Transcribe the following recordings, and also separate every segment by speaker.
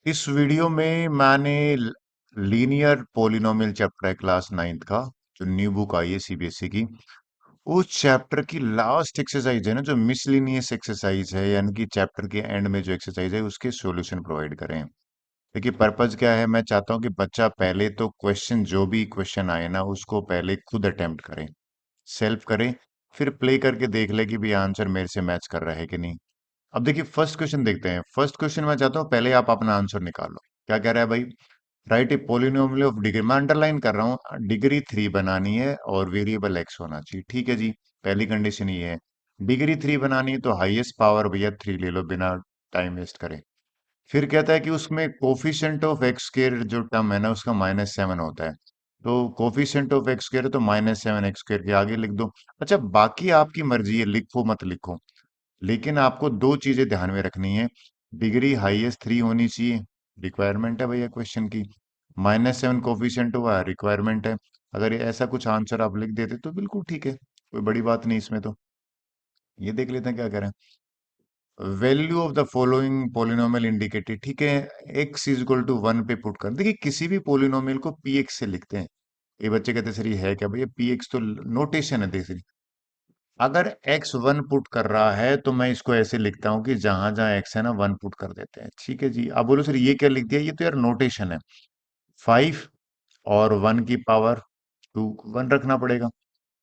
Speaker 1: इस वीडियो में मैंने लीनियर पॉलिनोमियल चैप्टर है क्लास नाइन्थ का, जो न्यू बुक आई है सीबीएसई की। उस चैप्टर की लास्ट एक्सरसाइज है ना, जो मिसलिनियस एक्सरसाइज है, यानी कि चैप्टर के एंड में जो एक्सरसाइज है उसके सॉल्यूशन प्रोवाइड करें। देखिए पर्पज क्या है, मैं चाहता हूँ कि बच्चा पहले तो क्वेश्चन, जो भी क्वेश्चन आए ना, उसको पहले खुद अटेम्प्ट करे, सेल्फ करे, फिर प्ले करके देख ले कि भी आंसर मेरे से मैच कर रहा है कि नहीं। अब देखिए फर्स्ट क्वेश्चन देखते हैं। फर्स्ट क्वेश्चन मैं चाहता हूँ पहले आप अपना आंसर निकालो। क्या कह रहा है भाई? Right A polynomial of degree, मैं अंडरलाइन कर रहा हूँ, डिग्री 3 बनानी है और वेरिएबल एक्स होना चाहिए। ठीक है जी, पहली कंडीशन ये है। डिग्री 3 बनानी है तो हाईएस्ट पावर भैया 3 ले लो बिना टाइम वेस्ट करे। फिर कहता है कि उसमें कोफिशिएंट ऑफ एक्स स्क्वायर जो टर्म है ना, उसका -7 होता है। तो कोफिशिएंट ऑफ एक्स स्क्वायर है तो -7 एक्स स्क्वायर के आगे लिख दो। अच्छा, बाकी आपकी मर्जी है, लिखो मत लिखो, लेकिन आपको दो चीजें ध्यान में रखनी है। डिग्री हाईएस्ट 3 होनी चाहिए, रिक्वायरमेंट है भैया क्वेश्चन की। -7 कोफिशिएंट हुआ, रिक्वायरमेंट है। अगर ये ऐसा कुछ आंसर आप लिख देते तो बिल्कुल ठीक है, कोई बड़ी बात नहीं इसमें तो। ये देख लेते हैं क्या करें। Value of the following polynomial indicated, ठीक है। x इज इक्वल टू 1 पे पुट कर, देखिए किसी भी पोलिनोमियल को पी एक्स से लिखते हैं। ये बच्चे कहते सर ये है क्या भैया? पी एक्स तो नोटेशन है, देखिए अगर x 1 पुट कर रहा है तो मैं इसको ऐसे लिखता हूं कि जहां जहां x है ना 1 पुट कर देते हैं। ठीक है जी, अब बोलो सर ये क्या लिख दिया? ये तो यार नोटेशन है। 5 और 1 की पावर 2, 1 रखना पड़ेगा।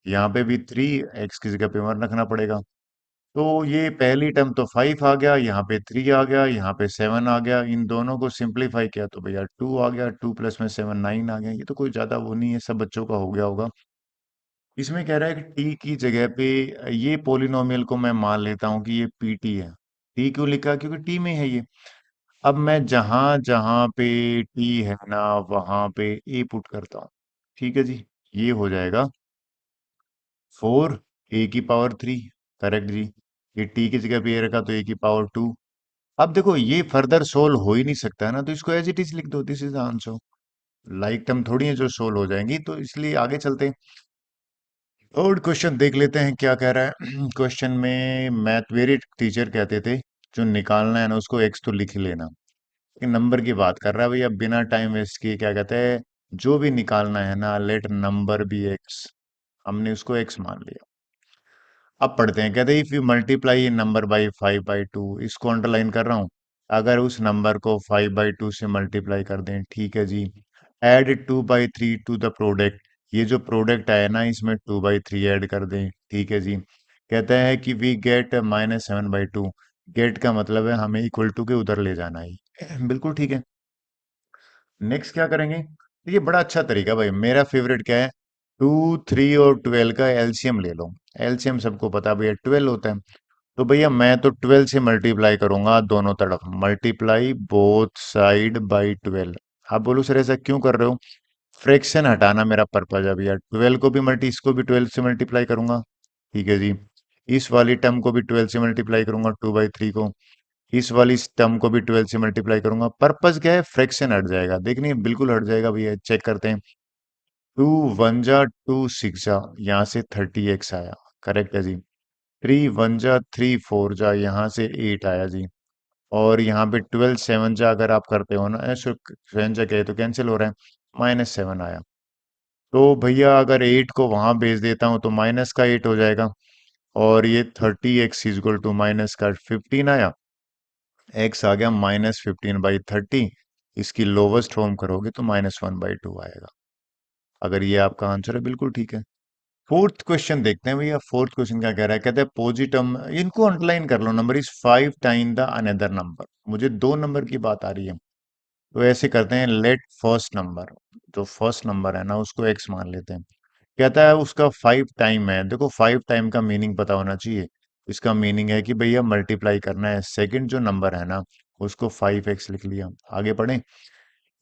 Speaker 1: यहाँ पे भी 3, x की जगह पे 1 रखना पड़ेगा। तो ये पहली टर्म तो 5 आ गया, यहाँ पे 3 आ गया, यहाँ पे 7 आ गया। इन दोनों को सिंप्लीफाई किया तो भैया 2 आ गया, 2 प्लस में 7 9 आ गया। ये तो कोई ज्यादा वो नहीं है, सब बच्चों का हो गया होगा। इसमें कह रहा है कि टी की जगह पे ये पोलिनोमियल को मैं मान लेता हूं कि ये पी टी है। टी क्यों लिखा? क्योंकि टी में है ये। अब मैं जहां जहां पे टी है ना, वहां पे ए पुट करता हूं। ठीक है जी, ये हो जाएगा 4 a की पावर 3। करेक्ट जी। ये टी की जगह पे ए रखा तो a की पावर 2। अब देखो ये फर्दर सोल्व हो ही नहीं सकता है ना, तो इसको एज इट इज लिख दो, this is answer. Like term थोड़ी है जो सोल्व हो जाएंगी, तो इसलिए आगे चलते हैं। और क्वेश्चन देख लेते हैं क्या कह रहा है। क्वेश्चन में मैथ मेरे टीचर कहते थे जो निकालना है ना उसको एक्स तो लिख ही लेना। ये नंबर की बात कर रहा है भैया, बिना टाइम वेस्ट किए क्या कहते हैं, जो भी निकालना है ना लेट नंबर बी एक्स। हमने उसको एक्स मान लिया। अब पढ़ते हैं, कहते हैं if you multiply number by 5/2, इसको अंडरलाइन कर रहा हूं। अगर उस नंबर को 5/2 से मल्टीप्लाई कर दें, ठीक है जी। एड 2/3 टू द प्रोडक्ट, ये जो प्रोडक्ट आया ना इसमें 2/3 ऐड कर दें, ठीक है जी। कहता है कि वी गेट -7/2। गेट का मतलब है हमें इक्वल टू के उधर ले जाना है। बिल्कुल ठीक है। नेक्स्ट क्या करेंगे? ये बड़ा अच्छा तरीका भाई, मेरा फेवरेट क्या है, 2 3 और 12 का एलसीएम ले लो। एलसीएम सबको पता है भैया 12 होता है। तो भैया मैं तो 12 से मल्टीप्लाई करूंगा दोनों तरफ, मल्टीप्लाई बोथ साइड बाई 12। आप बोलो सर ऐसा क्यों कर रहे हो? फ्रैक्शन हटाना मेरा पर्पज है भैया। 12 को भी इसको भी 12 से मल्टीप्लाई करूंगा, ठीक है जी। इस वाली टर्म को भी 12 से मल्टीप्लाई करूंगा, 2/3 को। इस वाली टर्म को भी 12 से मल्टीप्लाई करूंगा। पर्पज क्या है? फ्रैक्शन हट जाएगा, देखनी बिल्कुल हट जाएगा भैया, चेक करते हैं। 2 1 जा 2 6 जा, यहाँ से 30x आया, करेक्ट है जी। 3 1 जा 3 4 जा, यहाँ से 8 आया जी। और यहाँ पे 12 7 जा अगर आप करते हो ना, ऐसे 7 जा कहे तो कैंसिल हो रहा है, -7 आया। तो भैया अगर 8 को वहां भेज देता हूँ तो माइनस का 8 हो जाएगा। और ये 30x is equal to minus का 15 आया। x आ गया -15/30। इसकी लोवेस्ट फॉर्म करोगे तो -1/2 आएगा। अगर ये आपका आंसर है बिल्कुल ठीक है। फोर्थ क्वेश्चन देखते हैं भैया। फोर्थ क्वेश्चन क्या कह रहा है? कहता है पॉजिटम, इनको अंडरलाइन कर लो, number is 5 time the another number. मुझे दो नंबर की बात आ रही है, तो ऐसे करते हैं, लेट फर्स्ट नंबर, जो फर्स्ट नंबर है ना उसको एक्स मान लेते हैं। कहता है उसका 5 टाइम है। देखो 5 टाइम का मीनिंग पता होना चाहिए। इसका मीनिंग है कि भैया मल्टीप्लाई करना है, सेकंड जो नंबर है ना उसको 5x लिख लिया। आगे पढ़ें।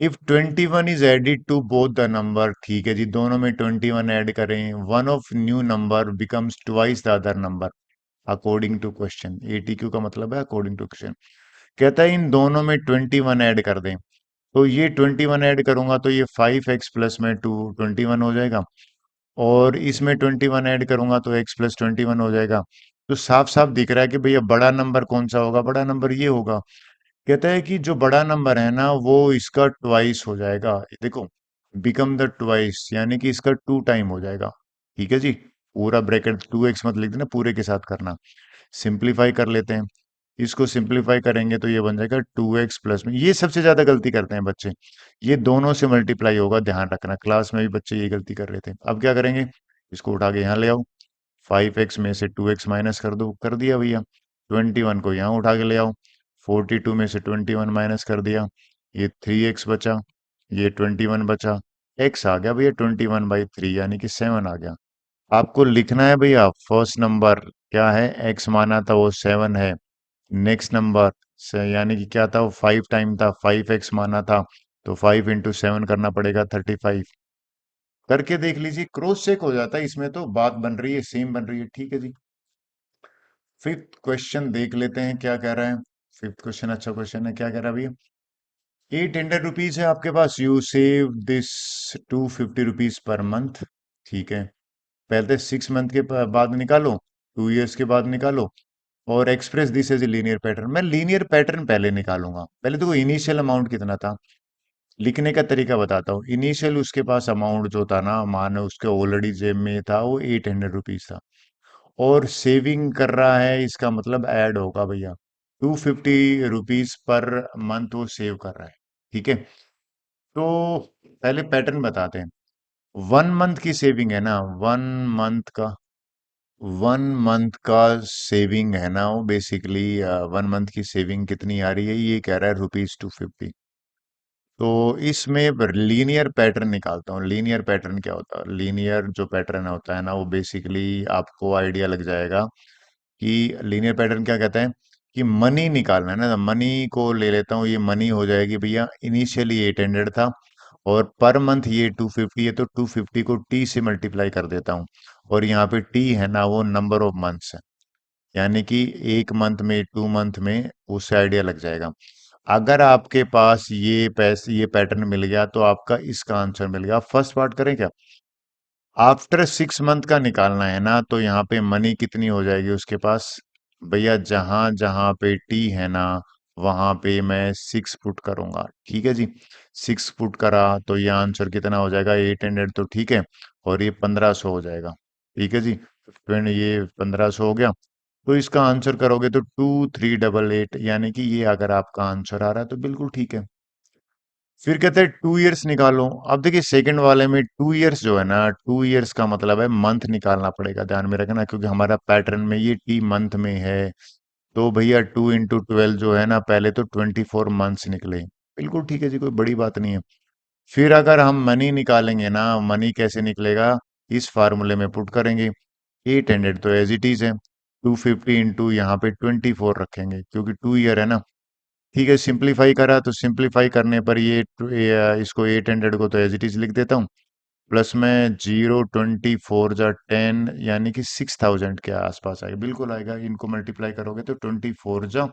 Speaker 1: If 21 is added to both the number, ठीक है जी, दोनों में 21 ऐड करें, one of new number becomes twice the other number according to question. ATQ का मतलब है अकॉर्डिंग टू क्वेश्चन। कहता है इन दोनों में 21 ऐड कर दें। तो ये 21 ऐड करूंगा तो ये 5x प्लस में 21 हो जाएगा। और इसमें 21 ऐड करूंगा तो x + 21 हो जाएगा। तो साफ साफ दिख रहा है कि भैया बड़ा नंबर कौन सा होगा? बड़ा नंबर ये होगा। कहता है कि जो बड़ा नंबर है ना वो इसका ट्वाइस हो जाएगा, ये देखो, बिकम द ट्वाइस यानी कि इसका टू टाइम हो जाएगा। ठीक है जी, पूरा ब्रैकेट 2x मत लिख देना, पूरे के साथ करना। सिंप्लीफाई कर लेते हैं, इसको सिंप्लीफाई करेंगे तो ये बन जाएगा 2x प्लस में, ये सबसे ज्यादा गलती करते हैं बच्चे, ये दोनों से मल्टीप्लाई होगा, ध्यान रखना, क्लास में भी बच्चे ये गलती कर रहे थे। अब क्या करेंगे, इसको उठा के यहाँ ले आओ, 5x में से 2x माइनस कर दो, कर दिया भैया। 21 को यहाँ उठा के ले आओ, 42 में से 21 माइनस कर दिया, ये 3x बचा, ये 21 बचा, x आ गया भैया 21/3 यानी कि 7 आ गया। आपको लिखना है भैया फर्स्ट नंबर क्या है, x माना था वो 7 है, नेक्स्ट नंबर से यानी कि क्या था, वो 5 टाइम था, 5x माना था, तो 5 × 7 करना पड़ेगा 35। करके देख लीजिए, क्रॉस चेक हो जाता है इसमें, तो बात बन रही है, सेम बन रही है। ठीक है जी, फिफ्थ क्वेश्चन देख लेते हैं क्या कह रहा है। फिफ्थ क्वेश्चन अच्छा क्वेश्चन है, क्या कह रहा है भैया, ₹800 है आपके पास, you save this ₹250 per month. ठीक है, पहले 6 मंथ के बाद निकालो, 2 इयर्स के बाद निकालो, और express this as a linear pattern. मैं लीनियर पैटर्न पहले निकालूंगा, पहले देखो इनिशियल अमाउंट कितना था, लिखने का तरीका बताता हूँ। इनिशियल उसके पास अमाउंट जो था ना, मानो उसके ऑलरेडी जेब में था, वो ₹800 था, और सेविंग कर रहा है, इसका मतलब ऐड होगा भैया, ₹250 पर मंथ वो सेव कर रहा है। ठीक है, तो पहले पैटर्न बताते हैं। 1 मंथ की सेविंग है ना, 1 मंथ का सेविंग है ना, वो बेसिकली 1 मंथ की सेविंग कितनी आ रही है, ये कह रहा है ₹250। तो इसमें लीनियर पैटर्न निकालता हूँ। लीनियर पैटर्न क्या होता है, लीनियर जो पैटर्न होता है ना, वो बेसिकली आपको आइडिया लग जाएगा कि लीनियर पैटर्न क्या कहता है, कि मनी निकालना है ना, मनी को ले लेता हूँ, ये मनी हो जाएगी भैया, इनिशियली 800 था, और पर मंथ ये 250 है, तो 250 को टी से मल्टीप्लाई कर देता हूँ, और यहाँ पे टी है ना वो नंबर ऑफ मंथ्स है, यानी कि 1 मंथ में, 2 मंथ में, उससे आइडिया लग जाएगा। अगर आपके पास ये पैटर्न मिल गया तो आपका इसका आंसर मिल गया। फर्स्ट पार्ट करें क्या, आफ्टर 6 मंथ का निकालना है ना, तो यहाँ पे मनी कितनी हो जाएगी उसके पास, भैया जहां जहां पे टी है ना, वहां पे मैं 6 पुट करूंगा। ठीक है जी, 6 पुट करा तो ये आंसर कितना हो जाएगा, 800, तो ठीक है, और ये 1500 हो जाएगा। ठीक है जी, फिर ये 1500 हो गया, तो इसका आंसर करोगे तो 2388, यानी कि ये अगर आपका आंसर आ रहा है तो बिल्कुल ठीक है। फिर कहते हैं 2 इयर्स निकालो। अब देखिए सेकंड वाले में 2 इयर्स जो है ना, 2 इयर्स का मतलब है मंथ निकालना पड़ेगा, ध्यान में रखना, क्योंकि हमारा पैटर्न में ये टी मंथ में है, तो भैया 2 × 12 जो है ना, पहले तो 24 मंथ्स निकले। बिल्कुल ठीक है जी, कोई बड़ी बात नहीं है। फिर अगर हम मनी निकालेंगे ना, मनी कैसे निकलेगा, इस फार्मूले में पुट करेंगे, 800 तो एज इट इज है, 250 इंटू यहाँ पे 24 रखेंगे, क्योंकि 2 ईयर है ना। ठीक है, सिंप्लीफाई करा तो सिंप्लीफाई करने पर इसको 800 को तो एज इट इज लिख देता हूँ, प्लस में 0, 24 जा 10, यानी कि 6000 के आसपास आएगा, बिल्कुल आएगा। इनको मल्टीप्लाई करोगे तो 24 जा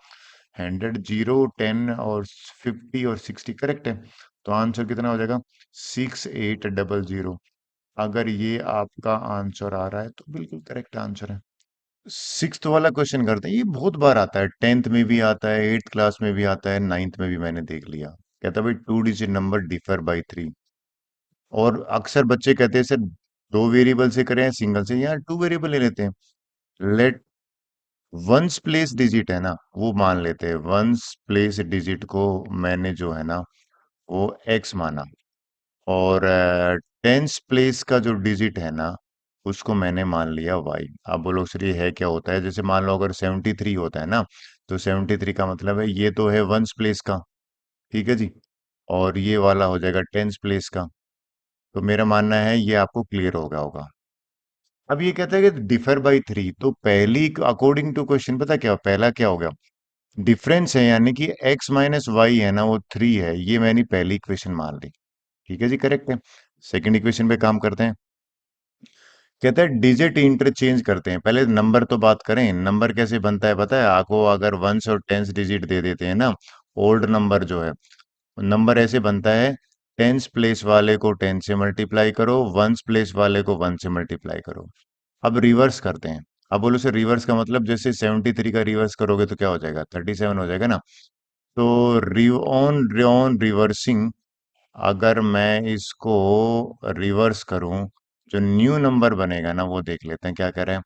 Speaker 1: 100, 0, 10 और 50 और 60 करेक्ट है, तो आंसर कितना हो जाएगा, 6800। अगर ये आपका आंसर आ रहा है तो बिल्कुल करेक्ट आंसर है। सिक्स्थ वाला क्वेश्चन करते हैं, ये बहुत बार आता है, 10th में भी आता है, 8th क्लास में भी आता है, 9th में भी मैंने देख लिया। कहता है भाई 2 डिजिट नंबर डिफर बाई 3, और अक्सर बच्चे कहते हैं सर 2 वेरिएबल से करें सिंगल से, यहाँ 2 वेरिएबल ले लेते हैं। लेट वंस प्लेस डिजिट है ना, वो मान लेते हैं, वंस प्लेस डिजिट को मैंने जो है ना वो एक्स माना, और टेंस प्लेस का जो डिजिट है ना, उसको मैंने मान लिया वाई। आप बोलो सर ये है क्या होता है, जैसे मान लो अगर 73 होता है ना, तो 73 का मतलब है ये तो है वंस प्लेस का, ठीक है जी, और ये वाला हो जाएगा टेंस प्लेस का। तो मेरा मानना है ये आपको क्लियर हो गया होगा। अब ये कहता है कि डिफर बाई 3, तो पहली अकॉर्डिंग टू क्वेश्चन पता क्या, पहला क्या हो गया, डिफरेंस है, यानी कि x माइनस वाई है ना वो 3 है, ये मैंने पहली इक्वेशन मान ली। ठीक है जी, करेक्ट है। सेकंड इक्वेशन पे काम करते हैं। कहता है डिजिट इंटरचेंज करते हैं, पहले नंबर तो बात करें, नंबर कैसे बनता है पता है आपको, अगर वंस और टेंस डिजिट दे देते हैं ना, ओल्ड नंबर जो है, नंबर ऐसे बनता है, टेंस प्लेस वाले को 10 से मल्टीप्लाई करो, वंस प्लेस वाले को 1 से मल्टीप्लाई करो। अब रिवर्स करते हैं। अब बोलो सर रिवर्स का मतलब, जैसे 73 का रिवर्स करोगे तो क्या हो जाएगा, 37 हो जाएगा ना। तो ऑन रिवर्सिंग, अगर मैं इसको रिवर्स करूं, जो न्यू नंबर बनेगा ना, वो देख लेते हैं क्या कह रहे हैं।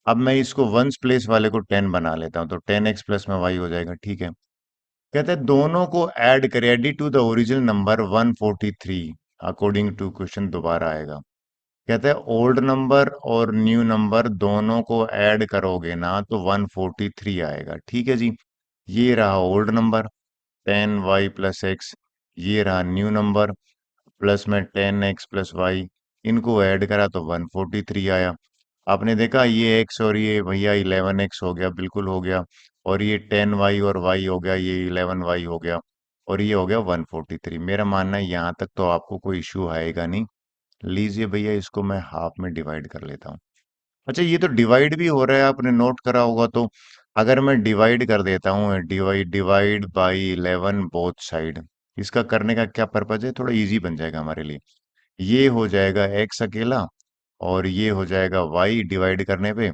Speaker 1: अब मैं इसको वंस प्लेस वाले को 10 बना लेता हूं, तो 10x प्लस में y हो जाएगा, ठीक है। कहते हैं दोनों को ऐड करें, add it to the original number 143, according to question दोबारा आएगा। कहते हैं ओल्ड नंबर और न्यू नंबर दोनों को ऐड करोगे ना तो 143 आएगा, ठीक है जी। ये रहा old number 10y plus x, ये रहा न्यू नंबर प्लस में 10x प्लस वाई, इनको ऐड करा तो 143 आया। आपने देखा ये x और ये भैया 11x हो गया, बिल्कुल हो गया। और ये 10y और y हो गया, ये 11y हो गया। और ये हो गया 143। मेरा मानना है यहाँ तक तो आपको कोई इश्यू आएगा नहीं। लीजिए भैया, इसको मैं हाफ में डिवाइड कर लेता हूँ। अच्छा, ये तो डिवाइड भी हो रहा है, आपने नोट करा होगा तो। अगर मैं डिवाइड कर देता हूँ, divide divide by 11 both side, इसका करने का क्या पर्पज है, थोड़ा इजी बन जाएगा हमारे लिए। ये हो जाएगा x अकेला, और ये हो जाएगा y डिवाइड करने पे।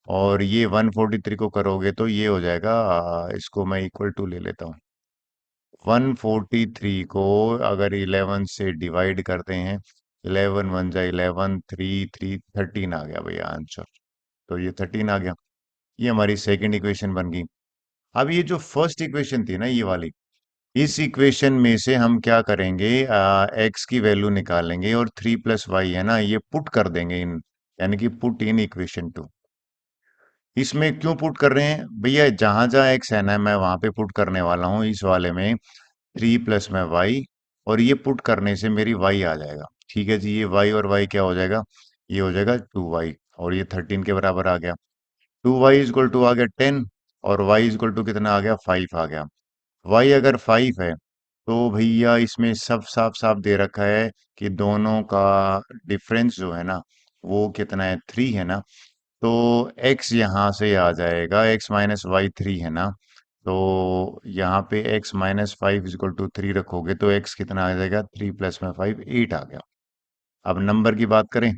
Speaker 1: और ये 143 को करोगे तो ये हो जाएगा, इसको मैं इक्वल टू ले लेता हूँ। 143 को अगर 11 से डिवाइड करते हैं, 11 वन जा 11, थ्री थ्री 13 आ गया भैया आंसर। तो ये 13 आ गया। ये हमारी सेकंड इक्वेशन बन गई। अब ये जो फर्स्ट इक्वेशन थी ना, ये वाली, इस इक्वेशन में से हम क्या करेंगे, एक्स की वैल्यू निकालेंगे और 3 + y है ना, ये पुट कर देंगे इन, यानी कि पुट इन इक्वेशन 2। इसमें क्यों पुट कर रहे हैं भैया, जहां जहां एक्स है ना, मैं वहां पे पुट करने वाला हूँ इस वाले में 3 + में वाई। और ये पुट करने से मेरी वाई आ जाएगा, ठीक है जी। ये वाई और वाई क्या हो जाएगा, ये हो जाएगा 2y, और ये 13 के बराबर आ गया। 2y = आ गया 10, और y = कितना आ गया, 5 आ गया। y अगर 5 है तो भैया इसमें सब साफ साफ दे रखा है कि दोनों का डिफरेंस जो है ना, वो कितना है, 3 है ना। तो x यहाँ से आ जाएगा, x - y 3 है ना। तो यहाँ पे x - 5 = 3 रखोगे तो x कितना आ जाएगा, 3 + में 5 8 आ गया। अब नंबर की बात करें,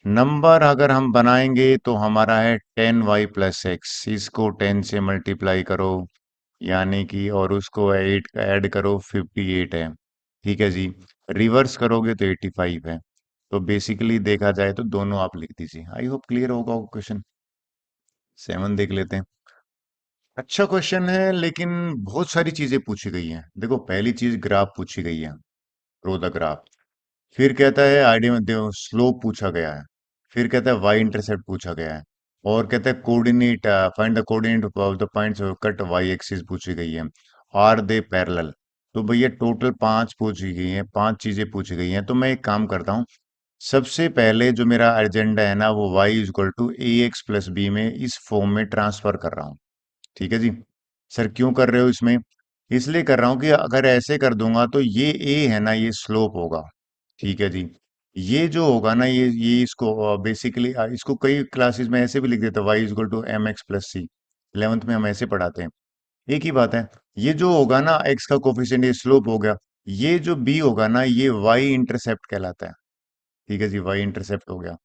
Speaker 1: नंबर अगर हम बनाएंगे तो हमारा है 10y + x, इसको 10 से मल्टीप्लाई करो, यानी कि, और उसको 8 का ऐड करो, 58 है, ठीक है जी। रिवर्स करोगे तो 85 है। तो बेसिकली देखा जाए तो दोनों आप लिख दीजिए। आई होप क्लियर होगा क्वेश्चन। 7 देख लेते हैं। अच्छा क्वेश्चन है, लेकिन बहुत सारी चीजें पूछी गई हैं। देखो, पहली चीज ग्राफ पूछी गई है, ड्रॉ द ग्राफ। फिर कहता है आइडिया में देखो स्लोप पूछा गया है। फिर कहता है वाई इंटरसेप्ट पूछा गया है। और कहता है coordinate, find the coordinate of the points cut y axis पूछी गई है। Are they parallel. तो भैया टोटल 5 पूछी गई हैं, 5 चीजें पूछी गई हैं। तो मैं एक काम करता हूँ, सबसे पहले जो मेरा एजेंडा है ना, वो y = ax + b में इस फॉर्म में ट्रांसफर कर रहा हूँ, ठीक है जी। सर क्यों कर रहे हो इसमें, इसलिए कर रहा हूं कि अगर ऐसे कर दूंगा तो ये ए है ना, ये स्लोप होगा, ठीक है जी। ये जो होगा ना, ये इसको बेसिकली इसको कई क्लासेस में ऐसे भी लिख देते हैं, y = mx + c। 11th में हम ऐसे पढ़ाते हैं। एक ही बात है। ये जो होगा ना, x का कोफिशिएंट, ये स्लोप हो गया। ये जो b होगा ना, ये y इंटरसेप्ट कहलाता है, ठीक है जी, y इंटरसेप्ट हो गया।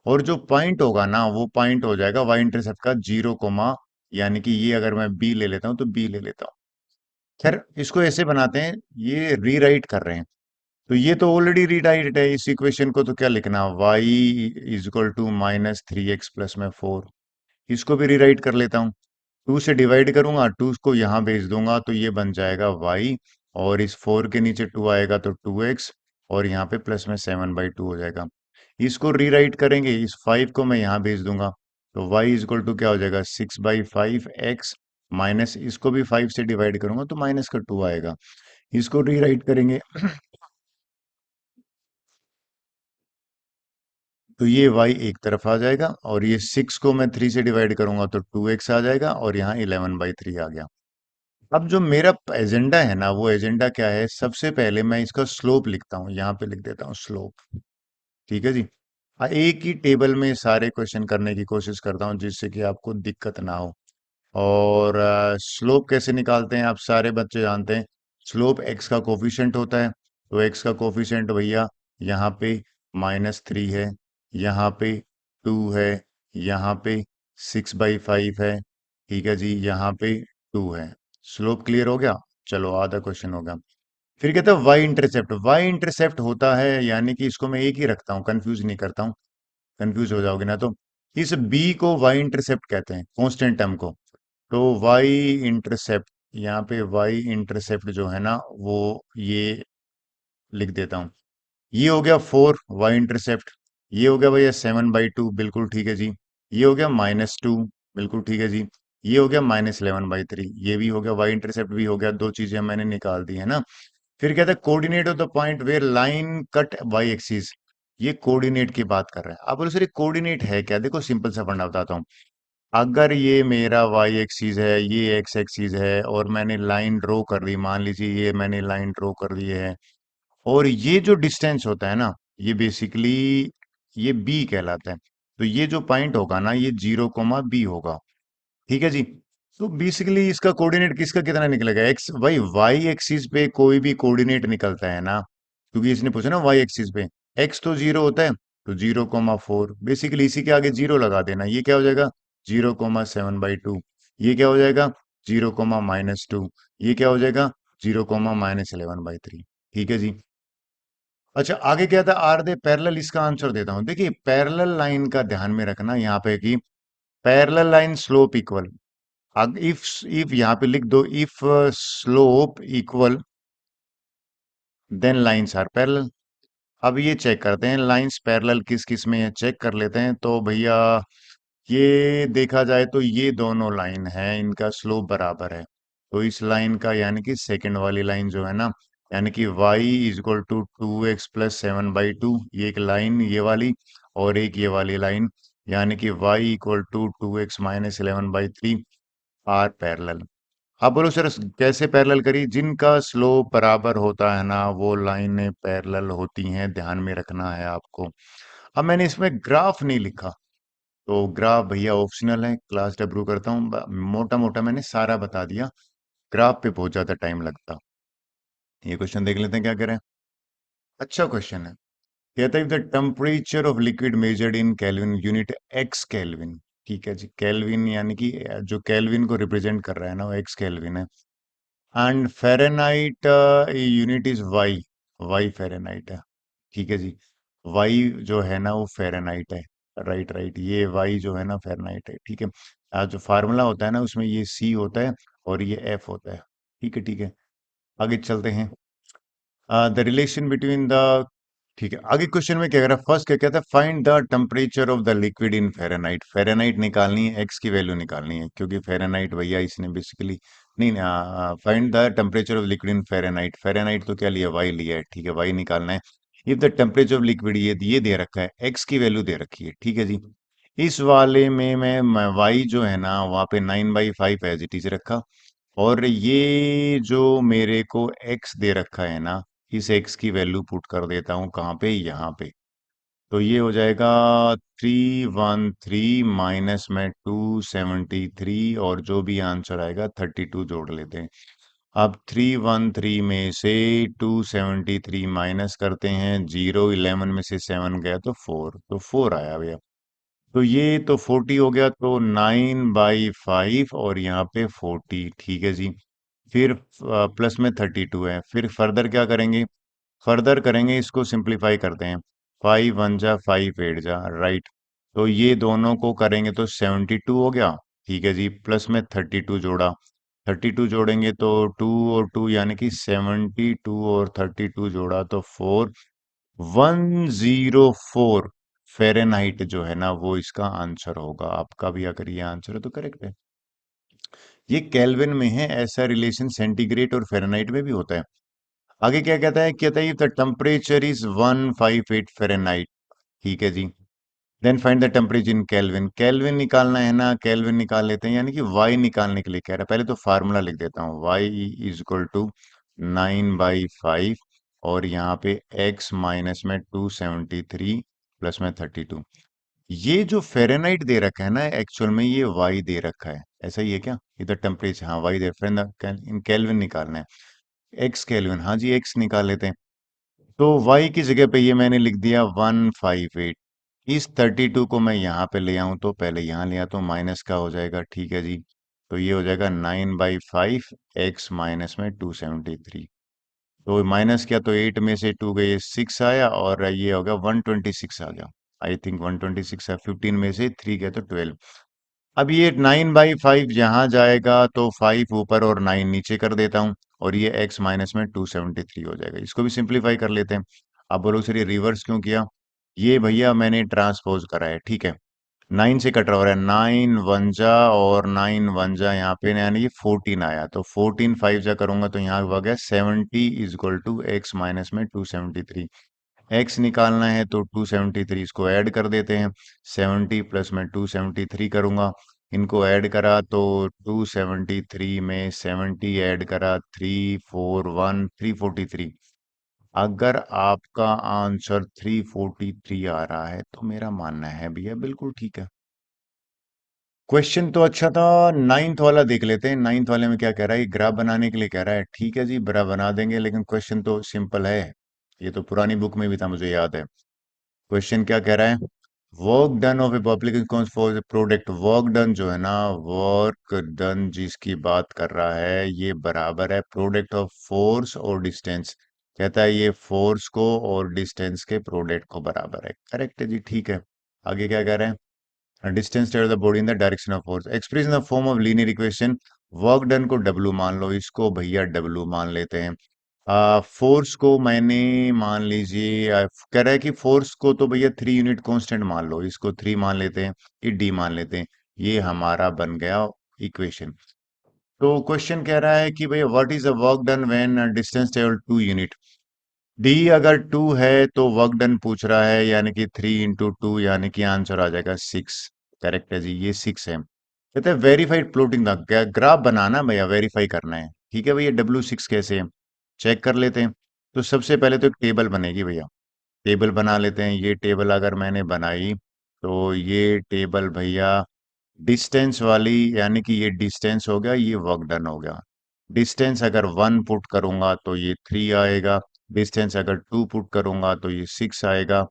Speaker 1: और जो पॉइंट होगा ना, वो पॉइंट हो जाएगा y इंटरसेप्ट का 0, यानी कि ये अगर मैं b ले लेता हूं तो b ले लेता हूं। खैर, इसको ऐसे बनाते हैं, ये रीराइट कर रहे हैं। तो ये तो ऑलरेडी रीराइट है, इस इक्वेशन को तो क्या लिखना, y = -3x + में 4। इसको भी रीराइट कर लेता हूँ। 2 से डिवाइड करूंगा, 2 को यहाँ भेज दूंगा तो ये बन जाएगा y। और इस 4 के नीचे 2 आएगा तो 2x, और यहाँ पे प्लस में 7/2 हो जाएगा। इसको रीराइट करेंगे, इस 5 को मैं यहाँ भेज दूंगा, तो y = क्या हो जाएगा, 6/5x, माइनस इसको भी 5 से डिवाइड करूंगा तो माइनस का 2 आएगा। इसको रीराइट करेंगे तो ये y एक तरफ आ जाएगा, और ये 6 को मैं 3 से डिवाइड करूंगा तो 2x आ जाएगा, और यहाँ 11/3 आ गया। अब जो मेरा एजेंडा है ना, वो एजेंडा क्या है, सबसे पहले मैं इसका स्लोप लिखता हूँ, यहाँ पे लिख देता हूँ स्लोप, ठीक है जी। एक ही टेबल में सारे क्वेश्चन करने की कोशिश करता हूँ, जिससे कि आपको दिक्कत ना हो। और स्लोप कैसे निकालते हैं, आप सारे बच्चे जानते हैं। स्लोप एक्स का कोफिशिएंट होता है। तो एक्स का कोफिशिएंट भैया यहाँ पे -3 है, यहाँ पे 2 है, यहाँ पे 6/5 है, ठीक है जी, यहाँ पे 2 है। स्लोप क्लियर हो गया। चलो आधा क्वेश्चन हो गया। फिर कहता है वाई इंटरसेप्ट। वाई इंटरसेप्ट होता है, यानी कि इसको मैं एक ही रखता हूँ, कंफ्यूज नहीं करता हूँ, कंफ्यूज हो जाओगे ना तो। इस बी को वाई इंटरसेप्ट कहते हैं, कांस्टेंट टर्म को। तो वाई इंटरसेप्ट, यहाँ पे वाई इंटरसेप्ट जो है ना, वो ये लिख देता हूँ। ये हो गया 4 वाई इंटरसेप्ट। ये हो गया भैया 7/2, बिल्कुल ठीक है जी। ये हो गया -2, बिल्कुल ठीक है जी। ये हो गया -11/3, ये भी हो गया, वाई इंटरसेप्ट भी हो गया, दो चीजें मैंने निकाल दी है ना। फिर कहता है coordinate of the point where line cut y axis. ये कोऑर्डिनेट की बात कर रहा है। आप बोलो सर ये कोऑर्डिनेट है क्या? देखो सिंपल सा फंडा बताता हूँ। अगर ये मेरा वाई एक्सिस है, ये एक्स एक्सिस है, और मैंने लाइन ड्रॉ कर दी, मान लीजिए ये मैंने लाइन ड्रॉ कर दी है, और ये जो डिस्टेंस होता है ना, ये बेसिकली ये बी कहलाता है। तो ये जो पॉइंट होगा ना, ये 0, बी होगा। ठीक है जी। तो बेसिकली इसका कोऑर्डिनेट किसका कितना निकलेगा? एक्स, भाई वाई एक्सिस पे कोई भी कोऑर्डिनेट निकलता है ना, क्योंकि इसने पूछा ना वाई एक्सिस पे। एक्स तो 0 होता है, तो 0, 4, बेसिकली इसी के आगे 0 लगा देना। ये क्या हो जाएगा? 0, 7/2। ये क्या हो जाएगा? 0, -2। ये क्या हो जाएगा? 0, -11/3। ठीक है जी। अच्छा आगे क्या था? आर दे पैरेलल, इसका आंसर देता हूं। देखिए पैरेलल लाइन का ध्यान में रखना यहाँ पे कि पैरेलल लाइन स्लोप इक्वल। अब इफ यहाँ पे लिख दो, if slope equal then lines are parallel. अब ये चेक करते हैं लाइंस पैरेलल किस किस में है, चेक कर लेते हैं। तो भैया ये देखा जाए तो ये दोनों लाइन है, इनका स्लोप बराबर है। तो इस लाइन का यानी कि सेकंड वाली लाइन जो है ना, यानी कि y is equal to 2x + 7/2, ये एक लाइन ये वाली, और एक ये वाली लाइन, यानी कि y equal to 2x - 11/3 are parallel. आप बोलो सर कैसे पैरेलल करी? जिनका स्लोप बराबर होता है ना, वो लाइनें पैरेलल होती हैं, ध्यान में रखना है आपको। अब मैंने इसमें ग्राफ नहीं लिखा, तो ग्राफ भैया ऑप्शनल है, क्लास डब्ल्यू करता हूँ। मोटा मोटा मैंने सारा बता दिया, ग्राफ पे बहुत ज्यादा टाइम लगता। ये क्वेश्चन देख लेते हैं क्या करें। अच्छा क्वेश्चन है। कहता है the temperature of liquid measured in kelvin unit x kelvin. ठीक है जी, केल्विन यानी कि जो केल्विन को रिप्रेजेंट कर रहा है ना, वो एक्स केल्विन है। And Fahrenheit unit is y, y Fahrenheit है। ठीक है जी। वाई जो है ना वो फ़ारेनहाइट है। राइट राइट, ये वाई जो है ना फ़ारेनहाइट है। ठीक है। जो फार्मूला होता है ना, उसमें ये सी होता है और ये एफ होता है। ठीक है ठीक है। आगे चलते हैं। द रिलेशन बिटवीन द, ठीक है, आगे क्वेश्चन में क्या कह रहा है? फर्स्ट क्या कहता है? Find the temperature of the liquid in Fahrenheit. Fahrenheit निकालनी है, एक्स की वैल्यू निकालनी है, क्योंकि फ़ारेनहाइट भैया इसने बेसिकली, नहीं find the temperature of liquid in Fahrenheit. Fahrenheit तो क्या लिया? वाई लिया है। ठीक है, वाई निकालना है। If the temperature of liquid, ये दे रखा है, एक्स की वैल्यू दे रखी है। ठीक है जी। इस वाले में मैं वाई जो है ना, वहां पे 9/5 एज इट इज रखा, और ये जो मेरे को एक्स दे रखा है ना, इस एक्स की वैल्यू पुट कर देता हूँ कहाँ पे? यहाँ पे। तो ये हो जाएगा 313 माइनस में 273, और जो भी आंसर आएगा 32 जोड़ लेते हैं। अब 313 में से 273 माइनस करते हैं, 0, 11 में से 7 गया तो 4, तो 4 आया भैया। तो ये तो 40 हो गया, तो 9/5 और यहाँ पे 40। ठीक है जी। फिर प्लस में 32 है। फिर फर्दर क्या करेंगे? फर्दर करेंगे, इसको सिंप्लीफाई करते हैं। 5 × 1 = 5 8 राइट। तो ये दोनों को करेंगे तो 72 हो गया। ठीक है जी। प्लस में 32 जोड़ा, 32 जोड़ेंगे तो 2 और 2 यानी कि 72, और 32 जोड़ा तो 4104 फ़ारेनहाइट जो है ना, वो इसका आंसर होगा। आपका भी अगर ये आंसर है तो करेक्ट है। ये केल्विन में है, ऐसा रिलेशन सेंटीग्रेड और फ़ारेनहाइट में भी होता है। आगे क्या कहता है? कहता है द टेम्परेचर इज 158 फ़ारेनहाइट। ठीक है जी। Then find the temperature in Kelvin. Kelvin निकालना है ना, केल्विन निकाल लेते हैं, यानी कि वाई निकालने के लिए कह रहा है। पहले तो फार्मूला लिख देता हूँ। वाई इज इक्वल टू 9/5, और यहाँ पे एक्स माइनस में 273 प्लस में 32। ये जो फ़ारेनहाइट दे रखा है ना, एक्चुअल में ये वाई दे रखा है। ऐसा ही है क्या? इधर टेम्परेचर, हाँ वाई दे, फिर इन केल्विन निकालना है। एक्स केल्विन, हाँ जी एक्स निकाल लेते हैं। तो y की जगह पे ये मैंने लिख दिया 158। इस 32 को मैं यहाँ पे ले आऊं, तो पहले यहाँ ले आता हूँ, माइनस का हो जाएगा। ठीक है जी। तो ये हो जाएगा 9/5 एक्स माइनस में 273। तो माइनस किया तो 8 में से 2 गए 6 आया और ये हो गया 126 आ गया। आई थिंक 126 है। 15 में से 3 गए तो 12। अब ये 9/5 यहाँ जाएगा तो 5 ऊपर और 9 नीचे कर देता हूँ और ये x माइनस में 273 हो जाएगा। इसको भी सिंप्लीफाई कर लेते हैं। आप बोलो सर ये रिवर्स क्यों किया? ये भैया मैंने ट्रांसपोज करा है, ठीक है। 9 से कट रहा हो रहा है, 9 वन जा और 9 वन जा यहाँ पे यानी ये 14 आया, तो 14 5 जा करूंगा तो यहाँ आ गया 70 is equal to x minus में 273। एक्स निकालना है तो 273 इसको ऐड कर देते हैं। 70 प्लस में 273 करूंगा, इनको ऐड करा तो 273 में 70 ऐड करा 341 343। अगर आपका आंसर 343 आ रहा है तो मेरा मानना है भैया बिल्कुल ठीक है। क्वेश्चन तो अच्छा था। नाइन्थ वाला देख लेते हैं। नाइन्थ वाले में क्या कह रहा है? ग्राफ बनाने के लिए कह रहा है, ठीक है जी ग्राफ बना देंगे, लेकिन क्वेश्चन तो सिंपल है। ये तो पुरानी बुक में भी था, मुझे याद है। क्वेश्चन क्या कह रहा है? Work done of a public for product. Work done जो है ना, वर्क डन जिसकी बात कर रहा है, ये बराबर है प्रोडक्ट ऑफ फोर्स और डिस्टेंस। कहता है ये फोर्स को और डिस्टेंस के प्रोडक्ट को बराबर है। करेक्ट है जी, ठीक है। आगे क्या कह रहे हैं? Distance tell the body in the direction of force express in the form of linear equation. Work done को डब्लू मान लो, इसको भैया डब्लू मान लेते हैं। फोर्स को मैंने मान लीजिए कह रहा है कि फोर्स को तो भैया 3 यूनिट कांस्टेंट मान लो, इसको 3 मान लेते हैं, ये डी मान लेते हैं। ये हमारा बन गया इक्वेशन। तो क्वेश्चन कह रहा है कि भैया what is the work done when distance travel 2 unit. D अगर 2 है तो वर्क डन पूछ रहा है, यानी कि 3 × 2, यानी कि आंसर आ जाएगा 6। करेक्ट है जी, ये 6 है। कहते हैं वेरीफाइड प्लॉटिंग द ग्राफ बनाना भैया, वेरीफाई करना है, ठीक है भैया। W6 कैसे है चेक कर लेते हैं। तो सबसे पहले तो एक टेबल बनेगी भैया, टेबल बना लेते हैं। ये टेबल अगर मैंने बनाई तो ये टेबल भैया डिस्टेंस वाली, यानी कि ये डिस्टेंस हो गया, ये वर्क डन हो गया। डिस्टेंस अगर 1 पुट करूंगा तो ये 3 आएगा, डिस्टेंस अगर 2 पुट करूंगा तो ये 6 आएगा।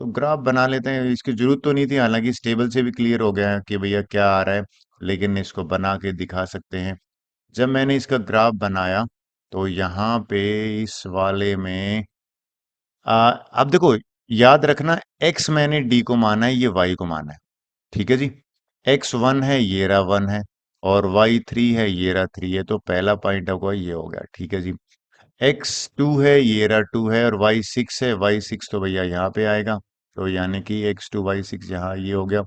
Speaker 1: तो ग्राफ बना लेते हैं, इसकी जरूरत तो नहीं थी, हालांकि इस टेबल से भी क्लियर हो गया है कि भैया क्या आ रहा है, लेकिन इसको बना के दिखा सकते हैं। जब मैंने इसका ग्राफ बनाया तो यहाँ पे इस वाले में अब देखो, याद रखना, x मैंने d को माना है, ये y को माना है, ठीक है जी। x1 है, ये रहा 1 है, और y3 है, ये रहा 3 है, तो पहला पॉइंट होगा ये हो गया, ठीक है जी। x2 है, ये रहा 2 है, और y6 है, y6 तो भैया यहाँ पे आएगा, तो यानी कि x2 y6 यहाँ ये हो गया।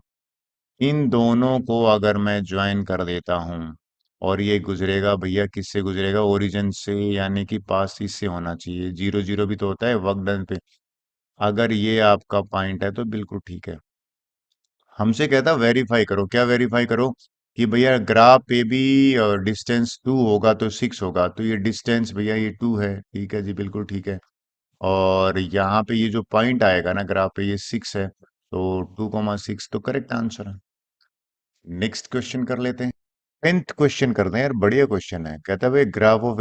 Speaker 1: इन दोनों को अगर मैं ज्वाइन कर देता हूं, और ये गुजरेगा भैया किससे गुजरेगा? ओरिजिन से, यानी कि पास इससे होना चाहिए। 0 0 भी तो होता है वर्क डन पे। अगर ये आपका पॉइंट है तो बिल्कुल ठीक है। हमसे कहता वेरीफाई करो, क्या वेरीफाई करो? कि भैया ग्राफ पे भी डिस्टेंस 2 होगा तो 6 होगा, तो ये डिस्टेंस भैया ये 2 है, ठीक है जी बिल्कुल ठीक है। और यहाँ पे ये जो पॉइंट आएगा ना ग्राफ पे, ये 6 है, तो 2,6 तो करेक्ट आंसर है। नेक्स्ट क्वेश्चन कर लेते हैं। 10th क्वेश्चन करते हैं यार, बढ़िया क्वेश्चन है। कहता है भाई graph of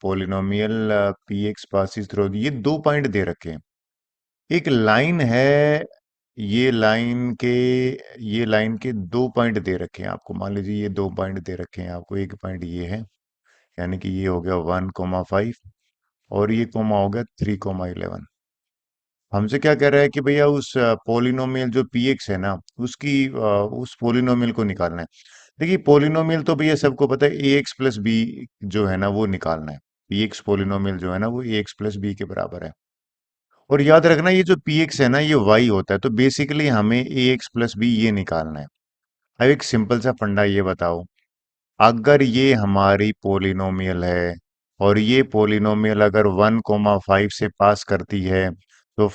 Speaker 1: polynomial P x passes through, ये 2 पॉइंट दे रखे हैं। एक लाइन है, ये लाइन के ये लाइन के 2 पॉइंट दे रखे हैं आपको। मान लीजिए ये 2 पॉइंट दे रखे हैं आपको, एक पॉइंट ये है, यानी कि ये हो गया 1,5, और ये कोमा हो गया 3,11। हमसे क्या कह रहा है कि भैया उस पोलिनोमियल जो पी एक्स है ना, उसकी उस पोलिनोमियल को निकालना है। देखिए पोलिनोमियल तो भैया सबको पता है, ए एक्स प्लस बी जो है ना वो निकालना है। पी एक्स पोलिनोमियल जो है ना वो ए एक्स प्लस बी के बराबर है। और याद रखना ये जो पी एक्स है ना ये वाई होता है, तो बेसिकली हमें ए एक्स प्लस बी ये निकालना है। अब एक सिंपल सा फंडा ये बताओ, अगर ये हमारी पोलिनोमियल है और ये पोलिनोमियल अगर 1,5 से पास करती है, तो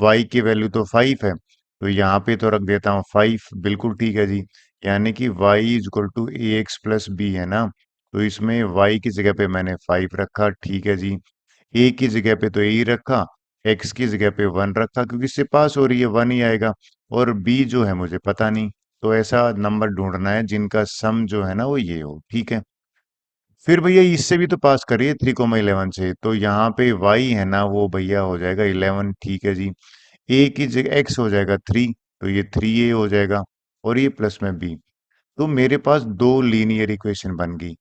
Speaker 1: y की वैल्यू तो 5 है, तो यहाँ पे तो रख देता हूँ 5, बिल्कुल ठीक है जी। यानी कि y is equal to a x plus b है ना, तो इसमें y की जगह पे मैंने 5 रखा, ठीक है जी। a की जगह पे तो a ही रखा, x की जगह पे 1 रखा, क्योंकि इससे पास हो रही है 1 ही आएगा। और b जो है मुझे पता नहीं, तो ऐसा नंबर ढूंढना है जिनका सम जो है ना वो ये हो, ठीक है। फिर भैया इससे भी तो पास करिए 3,11 से, तो यहाँ पे y है ना वो भैया हो जाएगा 11, ठीक है जी। a की जगह x हो जाएगा 3, तो ये 3a हो जाएगा, और ये प्लस में b। तो मेरे पास दो लीनियर इक्वेशन बन गई।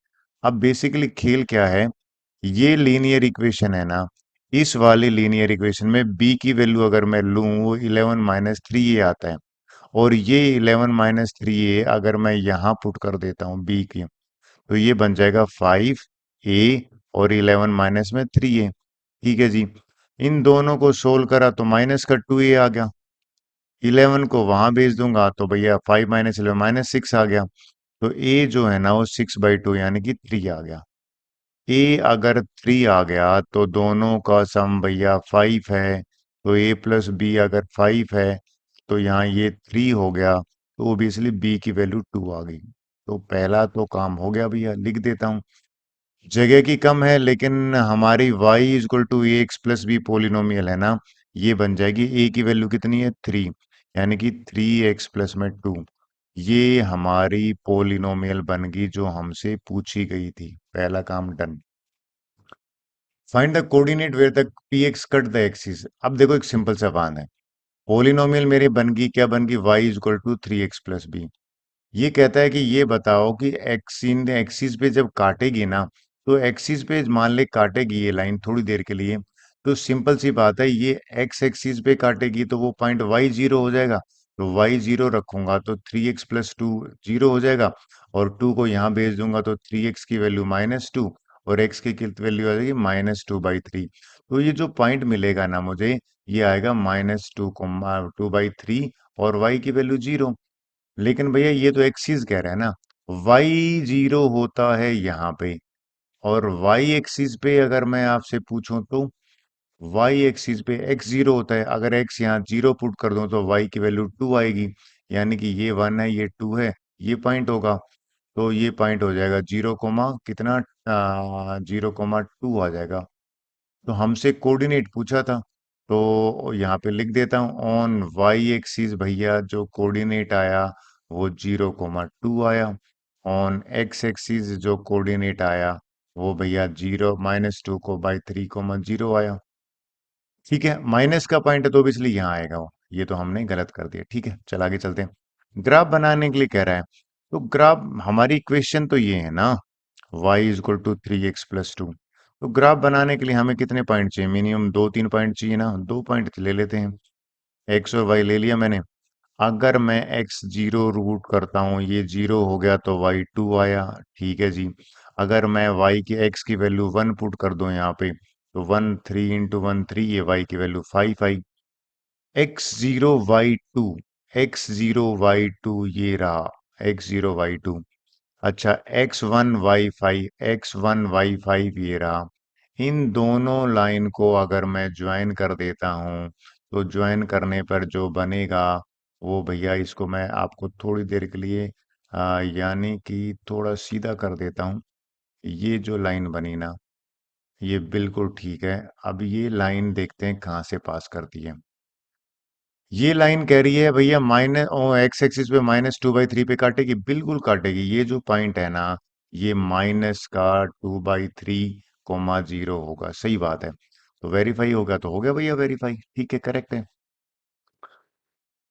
Speaker 1: अब बेसिकली खेल क्या है, ये लीनियर इक्वेशन है ना, इस वाली लीनियर इक्वेशन में b की वैल्यू अगर मैं लूं वो 11 - 3a आता है। और ये 11 - 3a अगर मैं यहां पुट कर देता हूं b की, तो ये बन जाएगा 5a और 11 - 3a। ठीक है जी। इन दोनों को सोल्व करा तो माइनस का 2a आ गया। 11 को वहां भेज दूंगा तो भैया 5 - 11 - 6 आ गया। तो a जो है ना वो 6/2 यानी कि 3 आ गया। a अगर 3 आ गया तो दोनों का सम भैया 5 है। तो a प्लस बी अगर 5 है तो यहाँ ये 3 हो गया, तो ओबियसली b की वैल्यू 2 आ गई। तो पहला तो काम हो गया भैया, लिख देता हूँ। जगह की कम है लेकिन हमारी y is equal to a x plus b polynomial है ना, ये बन जाएगी। a की वैल्यू कितनी है 3, यानी कि 3x प्लस में 2। ये हमारी पोलिनोमियल बन गई जो हमसे पूछी गई थी। पहला काम done. Find the coordinate where the px cut the axis. अब देखो एक सिंपल सा बात है, पोलिनोमियल मेरी बन गई, क्या बन गई, y is equal to 3x plus b. ये कहता है कि ये बताओ कि एक्सिन एक्सिस पे जब काटेगी ना, तो एक्सिस पे मान ले काटेगी ये लाइन थोड़ी देर के लिए, तो सिंपल सी बात है, ये एक्स एक्सिस पे काटेगी तो वो पॉइंट वाई जीरो हो जाएगा। तो वाई जीरो रखूंगा तो 3x + 2 जीरो हो जाएगा। और 2 को यहाँ भेज दूंगा तो 3x की वैल्यू -2 और x की वैल्यू आ जाएगी -2/3। तो ये जो पॉइंट मिलेगा ना मुझे, ये आएगा -2 2/3 और y की वैल्यू जीरो। लेकिन भैया ये तो एक्सिस कह रहा है ना, y जीरो होता है यहाँ पे। और y एक्सिस पे अगर मैं आपसे पूछूं तो y एक्सिस पे x जीरो होता है। अगर x यहाँ जीरो पुट कर दूं तो y की वैल्यू 2 आएगी। यानी कि ये 1 है, ये 2 है, ये पॉइंट होगा। तो ये पॉइंट हो जाएगा 0, कितना, 0, 2 आ जाएगा। तो हमसे कोऑर्डिनेट पूछा था, तो यहाँ पे लिख देता हूँ ऑन वाई एक्सिस भैया जो कोऑर्डिनेट आया वो 0, 2 आया। ऑन एक्स एक्सिस जो कोऑर्डिनेट आया वो भैया 0 - 2 को बाई 3, 0 आया। ठीक है, माइनस का पॉइंट है तो इसलिए यहाँ आएगा वो। ये तो हमने गलत कर दिया। ठीक है, चल आगे चलते हैं। ग्राफ बनाने के लिए कह रहा है, तो ग्राफ हमारी इक्वेशन तो ये है ना, y इजक्वल टू 3x + 2। तो ग्राफ बनाने के लिए हमें कितने पॉइंट चाहिए, मिनिमम 2 3 पॉइंट चाहिए ना, 2 पॉइंट ले लेते हैं। x और y ले लिया मैंने। अगर मैं x जीरो रूट करता हूँ, ये जीरो हो गया तो y 2 आया। ठीक है जी। अगर मैं y की x की वैल्यू 1 पुट कर दूं यहाँ पे, तो 1 3 इंटू 1 3, ये y की वैल्यू 5 आई। x0 y2, x0 y2 ये रहा, x0 y2। अच्छा, x1 y5 ये रहा। इन दोनों लाइन को अगर मैं ज्वाइन कर देता हूं, तो ज्वाइन करने पर जो बनेगा वो भैया, इसको मैं आपको थोड़ी देर के लिए यानी कि थोड़ा सीधा कर देता हूं। ये जो लाइन बनी ना, ये बिल्कुल ठीक है। अब ये लाइन देखते हैं कहाँ से पास करती है। ये लाइन कह रही है भैया माइनस एक्स एक्सिस पे -2/3 पे काटेगी, बिल्कुल काटेगी। ये जो पॉइंट है ना, ये माइनस का 2/3 0 होगा। सही बात है। तो वेरीफाई होगा तो हो गया भैया वेरीफाई। ठीक है, करेक्ट है।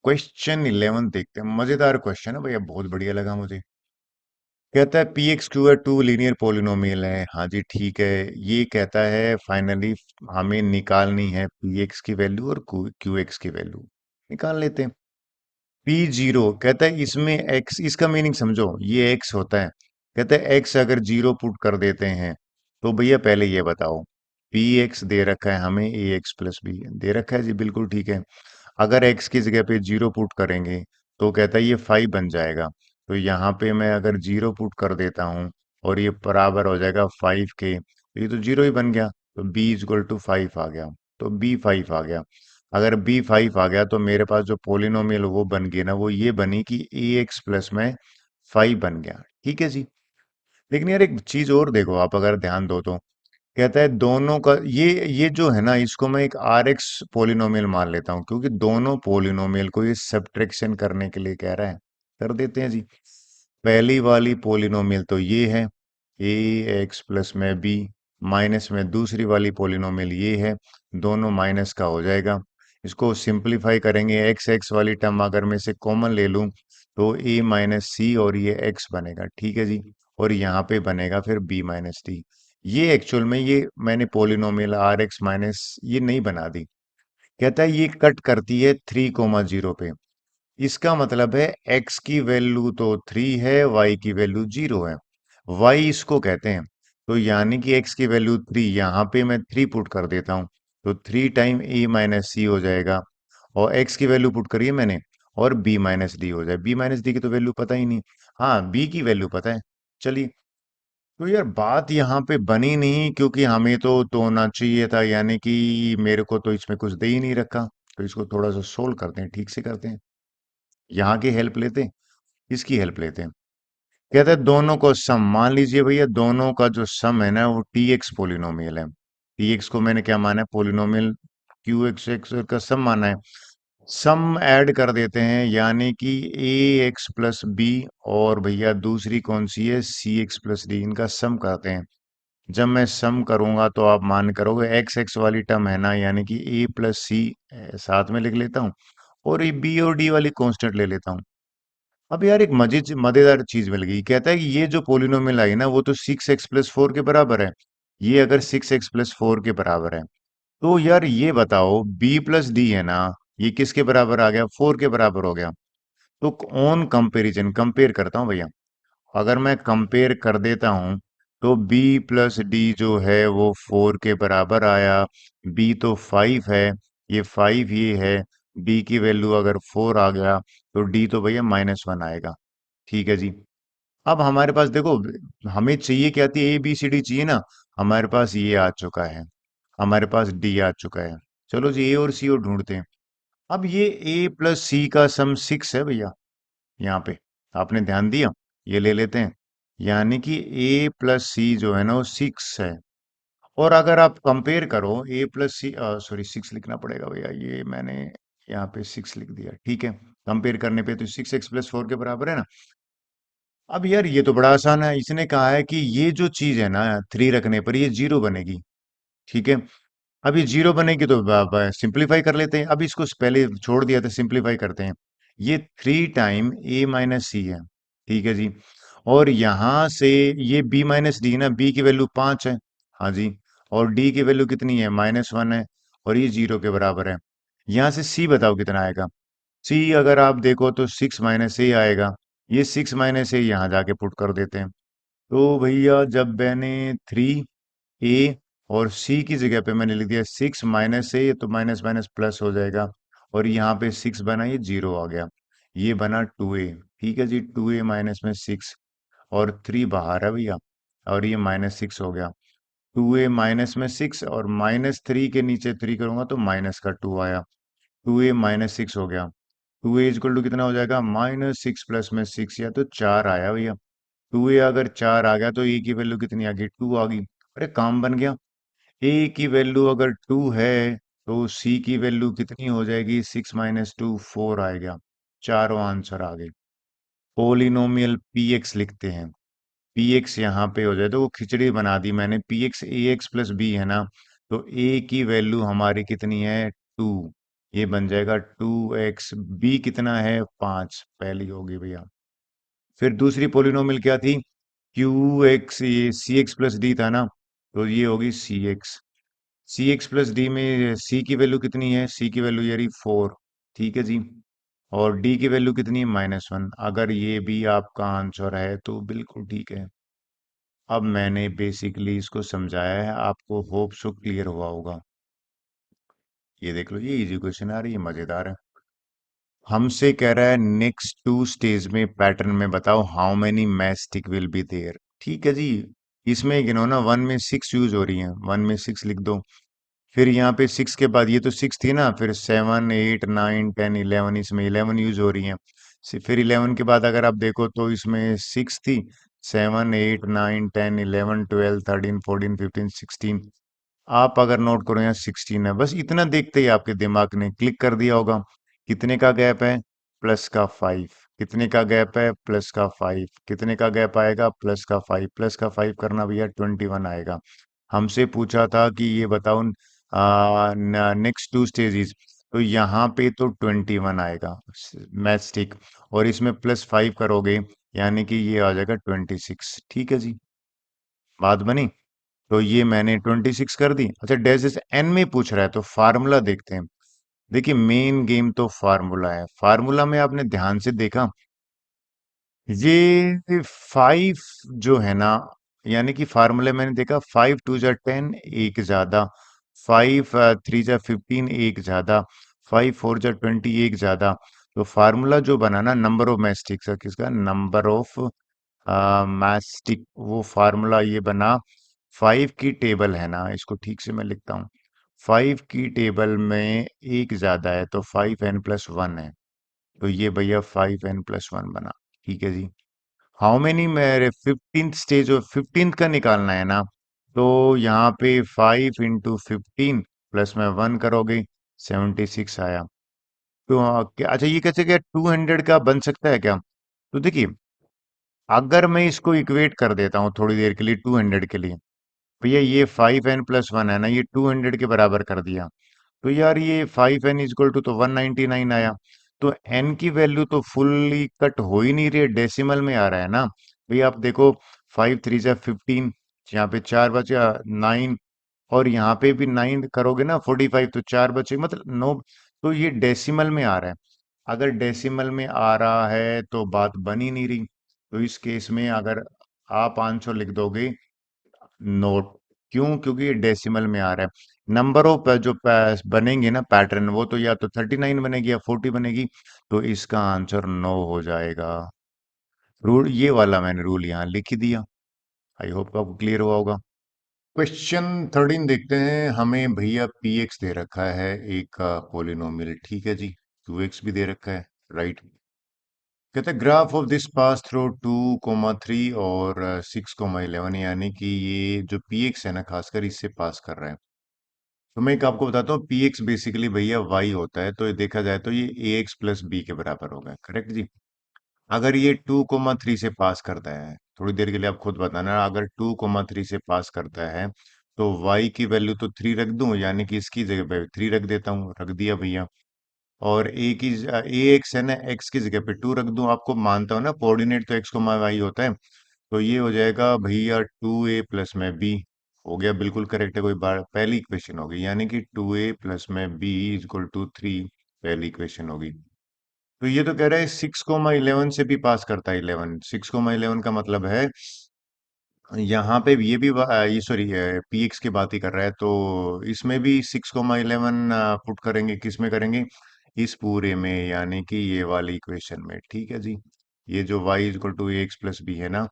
Speaker 1: क्वेश्चन 11 देखते हैं। मजेदार क्वेश्चन है भैया, बहुत बढ़िया लगा मुझे। कहता है पी एक्स क्यू है टू लीनियर पोलिनोमियल है। हाँ जी ठीक है। ये कहता है फाइनली हमें निकालनी है पी एक्स की वैल्यू और क्यू एक्स की वैल्यू। निकाल लेते हैं। P0 कहता है इसमें x, इसका मीनिंग समझो, ये x होता है। कहता है x अगर जीरो पुट कर देते हैं तो भैया पहले ये बताओ, px दे रखा है हमें ax प्लस बी दे रखा है जी, बिल्कुल ठीक है। अगर x की जगह पे जीरो पुट करेंगे तो कहता है ये 5 बन जाएगा। तो यहाँ पे मैं अगर जीरो पुट कर देता हूँ और ये बराबर हो जाएगा 5 के, तो ये तो जीरो ही बन गया। तो b = 5 आ गया। तो b 5 आ गया। अगर b 5 आ गया तो मेरे पास जो पोलिनोमियल वो बन गई ना, वो ये बनी कि ax प्लस में 5 बन गया। ठीक है जी। लेकिन यार एक चीज और देखो, आप अगर ध्यान दो तो कहता है दोनों का ये जो है ना, इसको मैं एक आर एक्स पोलिनोमियल मान लेता हूँ, क्योंकि दोनों पोलिनोमियल को ये सब्ट्रैक्शन करने के लिए कह रहा है। कर देते हैं जी। पहली वाली पोलिनोमियल तो ये है, ए एक्स प्लस में बी, माइनस में दूसरी वाली पोलिनोमियल ये है, दोनों माइनस का हो जाएगा। इसको सिंपलीफाई करेंगे, एक्स एक्स वाली टर्म अगर मैं इसे कॉमन ले लूं तो ए माइनस सी और ये एक्स बनेगा, ठीक है जी। और यहाँ पे बनेगा फिर बी माइनस डी। ये एक्चुअल में ये मैंने पोलिनोमियल आर एक्स माइनस ये नहीं बना दी। कहता है ये कट करती है 3,0 पे। इसका मतलब है x की वैल्यू तो 3 है, y की वैल्यू 0 है। y इसको कहते हैं। तो यानी कि x की वैल्यू 3, यहाँ पे मैं 3 पुट कर देता हूँ। तो 3 टाइम a माइनस सी हो जाएगा। और x की वैल्यू पुट करी है मैंने। और b माइनस डी हो जाए। b माइनस डी की तो वैल्यू पता ही नहीं। हाँ, b की वैल्यू पता है। चलिए। तो यार बात यहाँ पे बनी नहीं, क्योंकि हमें तो होना चाहिए था, यानी कि मेरे को तो इसमें कुछ दे ही नहीं रखा। तो इसको थोड़ा सा सोल्व करते हैं, ठीक से करते हैं। यहाँ की हेल्प लेते हैं, इसकी हेल्प लेते हैं। कहते हैं दोनों को सम मान लीजिए भैया, दोनों का जो सम है ना वो टी एक्स पोलिनोमियल है। टी एक्स को मैंने क्या माना है, पोलिनोमियल क्यू एक्स एक्स का सम माना है। सम ऐड कर देते हैं, यानी कि ए एक्स प्लस बी, और भैया दूसरी कौन सी है, सी एक्स प्लस डी, इनका सम करते हैं। जब मैं सम करूंगा तो आप मान करोगे एक्स एक्स वाली टर्म है ना, यानी कि ए प्लस सी साथ में लिख लेता हूँ। और ये बी और डी वाली कांस्टेंट ले लेता हूँ। अब यार एक मजेदार चीज मिल गई। कहता है कि ये जो पोलिनोमियल आई ना वो तो 6x+4 के बराबर है। ये अगर 6x+4 के बराबर है, तो यार ये बताओ b प्लस डी है ना, ये किसके बराबर आ गया, 4 के बराबर हो गया। तो ऑन कंपेरिजन कंपेयर करता हूँ भैया। अगर मैं कंपेयर कर देता हूं, तो b प्लस डी जो है वो 4 के बराबर आया। b तो 5 है, ये 5 ये है। b की वैल्यू अगर 4 आ गया, तो d तो भैया -1 आएगा। ठीक है जी। अब हमारे पास देखो, हमें चाहिए क्या थी, ए बी सी डी चाहिए ना। हमारे पास ये आ चुका है, हमारे पास डी आ चुका है। चलो जी, ए और सी और ढूंढते हैं। अब ये ए प्लस सी का सम 6 है भैया। यहाँ पे आपने ध्यान दिया, ये ले लेते हैं। यानी कि a प्लस सी जो है ना वो 6 है। और अगर आप कंपेयर करो a प्लस सी, सॉरी 6 लिखना पड़ेगा भैया, ये मैंने यहाँ पे 6 लिख दिया, ठीक है। कंपेयर करने पे तो 6x+4 के बराबर है ना। अब यार ये तो बड़ा आसान है, इसने कहा है कि ये जो चीज है ना 3 रखने पर ये 0 बनेगी। ठीक है। अब ये 0 बनेगी तो सिंप्लीफाई कर लेते हैं। अब इसको पहले छोड़ दिया था, सिंप्लीफाई करते हैं। ये 3 टाइम a माइनस सी है। ठीक है जी। और यहां से ये b माइनस डी ना, b की वैल्यू 5 है। हाँ जी। और d की वैल्यू कितनी है, -1 है। और ये 0 के बराबर है। यहां से c बताओ कितना आएगा। c अगर आप देखो तो 6 माइनस ए आएगा। ये 6 माइनस ए यहाँ जाके पुट कर देते हैं। तो भैया जब मैंने 3a और c की जगह पे मैंने लिख दिया 6 माइनस ए, तो माइनस माइनस प्लस हो जाएगा। और यहाँ पे 6 बना, ये 0 आ गया। ये बना 2a। ठीक है जी, 2a माइनस में 6। और 3 बाहर है भैया। और ये -6 हो गया। 2a माइनस में 6 और -3 के नीचे 3 करूंगा तो माइनस का 2 आया। 2a -6 हो गया। 2a इक्वल टू कितना हो जाएगा, -6 प्लस में 6, या तो 4 आया भैया। 2a अगर 4 आ गया तो a की वैल्यू कितनी आ गई, 2 आ गई। अरे काम बन गया। a की वैल्यू अगर 2 है, तो c की वैल्यू कितनी हो जाएगी, 6 माइनस 2, 4 आएगा। चारों आंसर आ गए। पोलिनोमियल px लिखते हैं। px यहाँ पे हो जाए तो वो खिचड़ी बना दी मैंने। px ax प्लस b है ना, तो a की वैल्यू हमारी कितनी है, 2। ये बन जाएगा 2x। b कितना है, 5, पहली होगी भैया। फिर दूसरी पोलिनोमियल क्या थी, क्यू एक्स, ये सी एक्स प्लस डी था ना, तो ये होगी सी एक्स। सी एक्स प्लस डी में सी की वैल्यू कितनी है, सी की वैल्यू यारी 4। ठीक है जी। और डी की वैल्यू कितनी है, -1। अगर ये भी आपका आंसर है तो बिल्कुल ठीक है। अब मैंने बेसिकली इसको समझाया है आपको, होप सो क्लियर हुआ होगा। ये देख लो, ये इजी क्वेश्चन आ रही है, मजेदार है। हमसे कह रहा है नेक्स्ट 2 स्टेज में पैटर्न में बताओ how many matchstick will be there. ठीक है जी। इसमें गिनो ना, 1 में 6 यूज हो रही है, 1 में 6 लिख दो। फिर यहाँ पे 6 के बाद ये तो 6 थी ना, फिर 7 8 9 10 11, इसमें 11 यूज हो रही है। फिर 11 के बाद अगर आप देखो तो इसमें 6 थी। 7 8 9 10 11 12 13 14 15 16। आप अगर नोट करो यहाँ 16 है, बस इतना देखते ही आपके दिमाग ने क्लिक कर दिया होगा। कितने का गैप है, प्लस का 5। कितने का गैप है, प्लस का 5। कितने का गैप आएगा, प्लस का 5। प्लस का 5 करना भैया 21 आएगा। हमसे पूछा था कि ये बताओ नेक्स्ट 2 स्टेजेस, तो यहाँ पे तो 21 आएगा मैच ठीक। और इसमें +5 करोगे यानी कि ये आ जाएगा 26। ठीक है जी, बात बनी। तो ये मैंने 26 कर दी। अच्छा, डेजिस एन में पूछ रहा है तो फार्मूला देखते हैं। देखिए, मेन गेम तो फार्मूला है। फार्मूला में आपने ध्यान से देखा, ये 5 जो है ना, यानी कि फार्मूले मैंने देखा, 5 2 जा 10 एक ज्यादा, 5 3 जा 15 एक ज्यादा, 5 4 जा 20 एक ज्यादा। तो फार्मूला जो बना ना, नंबर ऑफ मैस्टिक्स का, किसका, नंबर ऑफ मैस्टिक, वो फार्मूला ये बना। 5 की टेबल है ना, इसको ठीक से मैं लिखता हूँ। 5 की टेबल में एक ज्यादा है तो 5n+1 है। तो ये भैया 5n+1 बना। ठीक है जी। हाउ मेनी, मेरे 15th स्टेज और 15th का निकालना है ना। तो यहाँ पे 5 × 15 प्लस में 1 करोगे, 76 आया। तो अच्छा, ये कैसे, क्या 200 का बन सकता है क्या? तो देखिए, अगर मैं इसको इक्वेट कर देता हूँ थोड़ी देर के लिए 200 के लिए, भैया ये 5n+1 है ना, ये 200 के बराबर कर दिया। तो यार ये 5n = तो 199 आया। तो n की वैल्यू तो फुल्ली कट हो ही नहीं रही है, डेसिमल में आ रहा है ना। भैया आप देखो, 5 3 जा 15, यहाँ पे 4 बचे, 9, और यहाँ पे भी 9 करोगे ना, 45, तो 4 बचे, मतलब 9। तो ये डेसिमल में आ रहा है। अगर डेसिमल में आ रहा है तो बात बन ही नहीं रही। तो इस केस में अगर आप आंसर लिख दोगे नोट, क्यों? क्योंकि ये डेसिमल में आ रहा है। नंबर ऑफ जो बनेंगे ना पैटर्न, वो तो या तो 39 बनेगी या 40 बनेगी। तो इसका आंसर 9 हो जाएगा। रूल ये वाला मैंने रूल यहाँ लिख ही दिया। आई होप आपको क्लियर हुआ होगा। क्वेश्चन 13 देखते हैं। हमें भैया पी एक्स दे रखा है, एक पोलिनोमियल, ठीक है जी। क्यू एक्स भी दे रखा है, राइट। कहते हैं graph of this pass through 2 3 और 6 11, यानी कि ये जो पी एक्स है ना, खासकर इससे पास कर रहा है। तो मैं एक आपको बताता हूँ, पी एक्स बेसिकली भैया वाई होता है। तो ये देखा जाए तो ये ए एक्स प्लस बी के बराबर होगा, करेक्ट जी। अगर ये 2 3 से पास करता है, थोड़ी देर के लिए आप खुद बताना, अगर 2 3 से पास करता है तो y की वैल्यू तो 3 रख दूं, यानी कि इसकी जगह पे 3 रख देता हूँ, रख दिया भैया। और ए एक्स है ना, एक्स की जगह पे 2 रख दूं, आपको मानता हूं ना, कोऑर्डिनेट तो एक्स को वाई होता है। तो ये हो जाएगा भैया 2a प्लस में बी। हो गया, बिल्कुल करेक्ट है। कोई बात, पहली इक्वेशन होगी, यानी कि 2a प्लस में बी इक्वल टू 3, पहली इक्वेशन होगी। तो ये तो कह रहा है 6 11 से भी पास करता है। 11, 6 11 का मतलब है यहाँ पे ये भी ये सॉरी, पी एक्स की बात ही कर रहा है। तो इसमें भी 6 11 पुट करेंगे, किस में करेंगे, इस पूरे में, यानी कि ये वाली इक्वेशन में। ठीक है जी। ये जो y equal to x plus b है ना,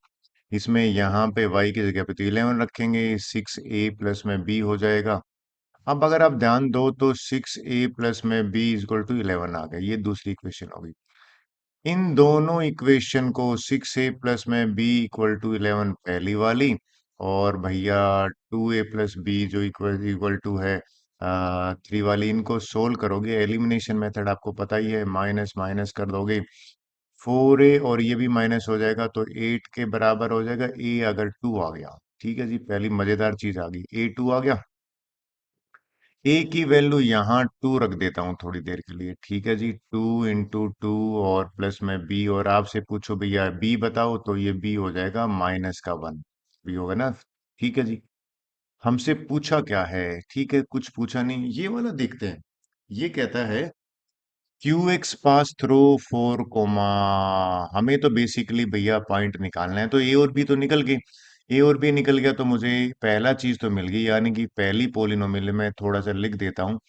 Speaker 1: इसमें यहाँ पे y की जगह पे तो 11 रखेंगे, 6a प्लस में b हो जाएगा। अब अगर आप ध्यान दो तो 6a प्लस में b = 11 आ गया, ये दूसरी इक्वेशन होगी। इन दोनों इक्वेशन को, 6a प्लस में b = 11 पहली वाली, और भैया 2a प्लस b जो इक्वल इक्वल टू है 3 वाली, इनको सोल्व करोगे, एलिमिनेशन मेथड आपको पता ही है, माइनस माइनस कर दोगे। 4a और ये भी माइनस हो जाएगा तो 8 के बराबर हो जाएगा, a अगर 2 आ गया। ठीक है जी, पहली मजेदार चीज आ गई, a 2 आ गया। ए की वैल्यू यहाँ 2 रख देता हूँ थोड़ी देर के लिए, ठीक है जी। 2 × 2 और प्लस में बी, और आपसे पूछो भैया बी बताओ, तो ये बी हो जाएगा -1, बी होगा ना। ठीक है जी। हमसे पूछा क्या है? ठीक है, कुछ पूछा नहीं, ये वाला देखते हैं। ये कहता है क्यू एक्स पास थ्रू 4 हमें तो बेसिकली भैया पॉइंट निकालना है। तो ए और बी तो निकल गए, ए और बी निकल गया तो मुझे पहला चीज तो मिल गई, यानी कि पहली पोलिनोमियल में थोड़ा सा लिख देता हूँ।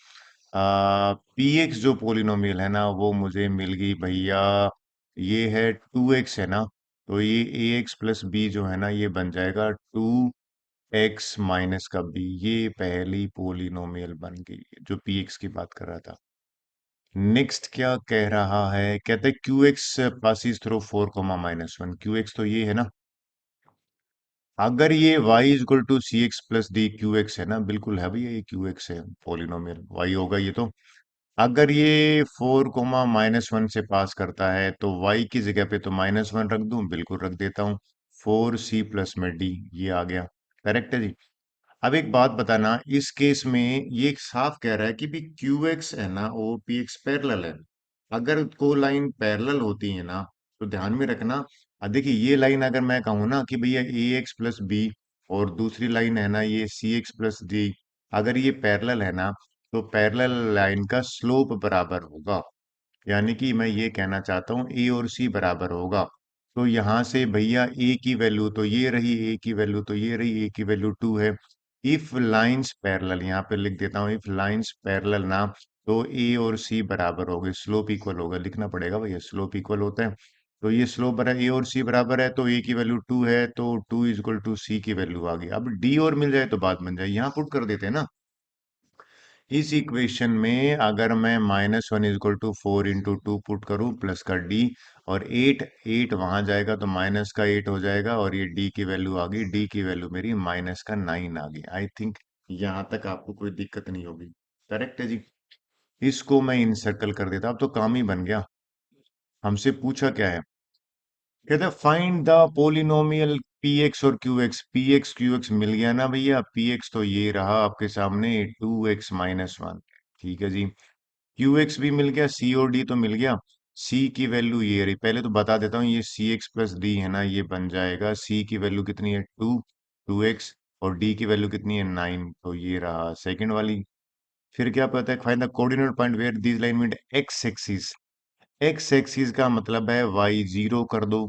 Speaker 1: पी एक्स जो पोलिनोमियल है ना, वो मुझे मिल गई भैया। ये है 2x है ना, तो ये ए एक्स प्लस बी जो है ना, ये बन जाएगा 2x - का b। ये पहली पोलिनोमियल बन गई जो पी एक्स की बात कर रहा था। नेक्स्ट क्या कह रहा है? कहते हैं Q x passes through 4 - 1। Q x तो ये है ना, अगर ये y = cx + d, Q x है ना, बिल्कुल है भैया, ये क्यू एक्स है, पोलिनोमियल y होगा ये तो। अगर ये 4 - 1 से पास करता है तो y की जगह पे तो -1 रख दूं, बिल्कुल रख देता हूँ। 4c + में d, ये आ गया, करेक्ट है जी। अब एक बात बताना, इस केस में ये साफ कह रहा है कि भी क्यू एक्स है ना और पी एक्स पैरेलल है। अगर को लाइन पैरेलल होती है ना, तो ध्यान में रखना। देखिए ये लाइन अगर मैं कहूँ ना कि भैया ए एक्स प्लस बी, और दूसरी लाइन है ना ये सी एक्स प्लस डी, अगर ये पैरेलल है ना, तो पैरेलल लाइन का स्लोप बराबर होगा। यानी कि मैं ये कहना चाहता हूँ ए और सी बराबर होगा। तो यहाँ से भैया ए की वैल्यू तो ये रही, ए की वैल्यू तो ये रही, ए की वैल्यू 2 है। इफ लाइंस पैरेलल, यहाँ पे लिख देता हूँ, इफ लाइंस पैरेलल ना, तो ए और सी बराबर हो गए, स्लोप इक्वल होगा, लिखना पड़ेगा भैया, स्लोप इक्वल होता है। तो ये स्लोप बराबर, ए और सी बराबर है, तो ए की वैल्यू 2 है, तो 2 इज इक्वल टू सी की वैल्यू आ गई। अब डी और मिल जाए तो बात बन जाए, यहाँ पुट कर देते हैं ना। इस इक्वेशन में अगर मैं -1 इज इक्वल टू 4 × 2 पुट करूं प्लस का डी, और 8 8 वहां जाएगा तो माइनस का 8 हो जाएगा, और ये डी की वैल्यू आ गई, डी की वैल्यू मेरी -9 आ गई। आई थिंक यहां तक आपको कोई दिक्कत नहीं होगी। करेक्ट है जी। इसको मैं इनसर्कल कर देता, अब तो काम ही बन गया। हमसे पूछा क्या है, कहते find the polynomial P x और Q x. P x Q x मिल गया ना भैया, पी एक्स तो ये रहा आपके सामने 2x - 1। ठीक है जी। क्यू एक्स भी मिल गया, सी और डी तो मिल गया। सी की वैल्यू ये रही, पहले तो बता देता हूँ, ये सी एक्स प्लस डी है ना, ये बन जाएगा, सी की वैल्यू कितनी है 2x, और डी की वैल्यू कितनी है 9, तो ये रहा सेकंड वाली। फिर क्या पता है, find the coordinate point where this line meet x axis. X axis का मतलब है वाई जीरो कर दो।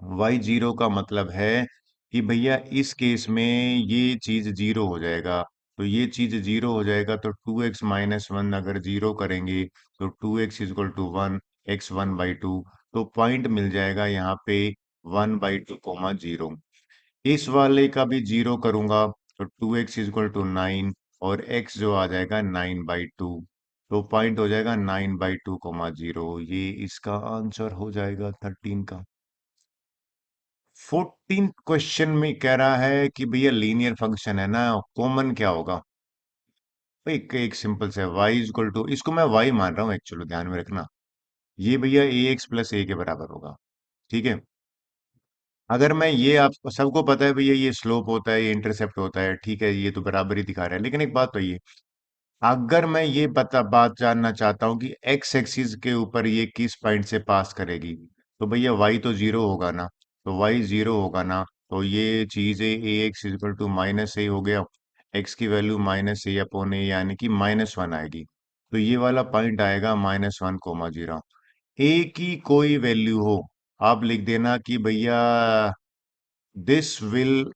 Speaker 1: वाई जीरो का मतलब है कि भैया इस केस में ये चीज जीरो हो जाएगा, तो ये चीज जीरो हो जाएगा, तो 2x - 1 अगर जीरो करेंगे तो 2x is equal to 1, x1/2, तो पॉइंट मिल जाएगा यहाँ पे 1/2, 0। इस वाले का भी जीरो करूंगा तो 2x इज इक्वल टू 9, और x जो आ जाएगा 9/2, तो पॉइंट हो जाएगा 9/2, 0। ये इसका आंसर हो जाएगा 13 का। 14 क्वेश्चन में कह रहा है कि भैया लीनियर फंक्शन है ना, कॉमन क्या होगा। भाई एक सिंपल से y इज इक्वल टू, इसको मैं y मान रहा हूँ एक्चुअली, ध्यान में रखना। ये भैया ए एक्स प्लस ए के बराबर होगा। ठीक है। अगर मैं ये, आप सबको पता है भैया ये स्लोप होता है, ये इंटरसेप्ट होता है, ठीक है, ये तो बराबर ही दिखा रहा है, लेकिन एक बात तो ये, अगर मैं ये बात जानना चाहता हूँ कि एक्स एक्सिस के ऊपर ये किस पॉइंट से पास करेगी, तो भैया वाई तो जीरो होगा ना। तो वाई जीरो होगा ना, तो ये चीज ए एक्स इक्वल टू -a हो गया। एक्स की वैल्यू -a/a, यानी कि -1 आएगी। तो ये वाला पॉइंट आएगा -1, 0। ए की कोई वैल्यू हो, आप लिख देना कि भैया this will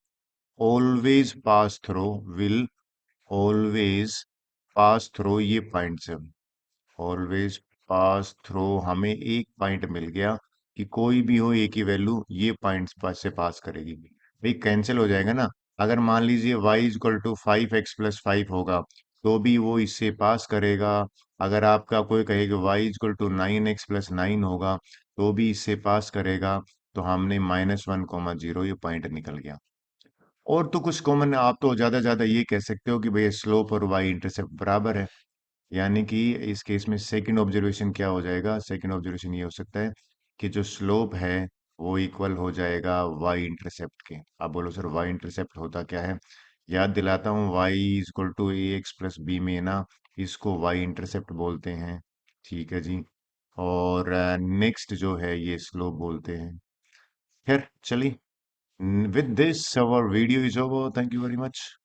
Speaker 1: always pass through, will always pass through ये पॉइंट से, ऑलवेज पास थ्रो, हमें एक पॉइंट मिल गया कि कोई भी हो ए की वैल्यू ये पॉइंट से पास करेगी। भाई कैंसिल हो जाएगा ना। अगर मान लीजिए y is equal to 5x + 5 होगा, तो भी वो इससे पास करेगा। अगर आपका कोई कहेगा y is equal to 9x + 9 होगा, तो भी इससे पास करेगा। तो हमने -1, 0 ये पॉइंट निकल गया। और तो कुछ कॉमन, आप तो ज्यादा ज्यादा ये कह सकते हो कि भैया स्लोप और वाई इंटरसेप्ट बराबर है। यानी कि इस केस में सेकंड ऑब्जर्वेशन क्या हो जाएगा, सेकंड ऑब्जर्वेशन ये हो सकता है कि जो स्लोप है वो इक्वल हो जाएगा वाई इंटरसेप्ट के। आप बोलो सर वाई इंटरसेप्ट होता क्या है, याद दिलाता हूँ, y is equal to a x plus b में ना, इसको वाई इंटरसेप्ट बोलते हैं। ठीक है जी। और नेक्स्ट जो है ये स्लोप बोलते हैं। खैर चलिए, with this our video is over, thank you very much।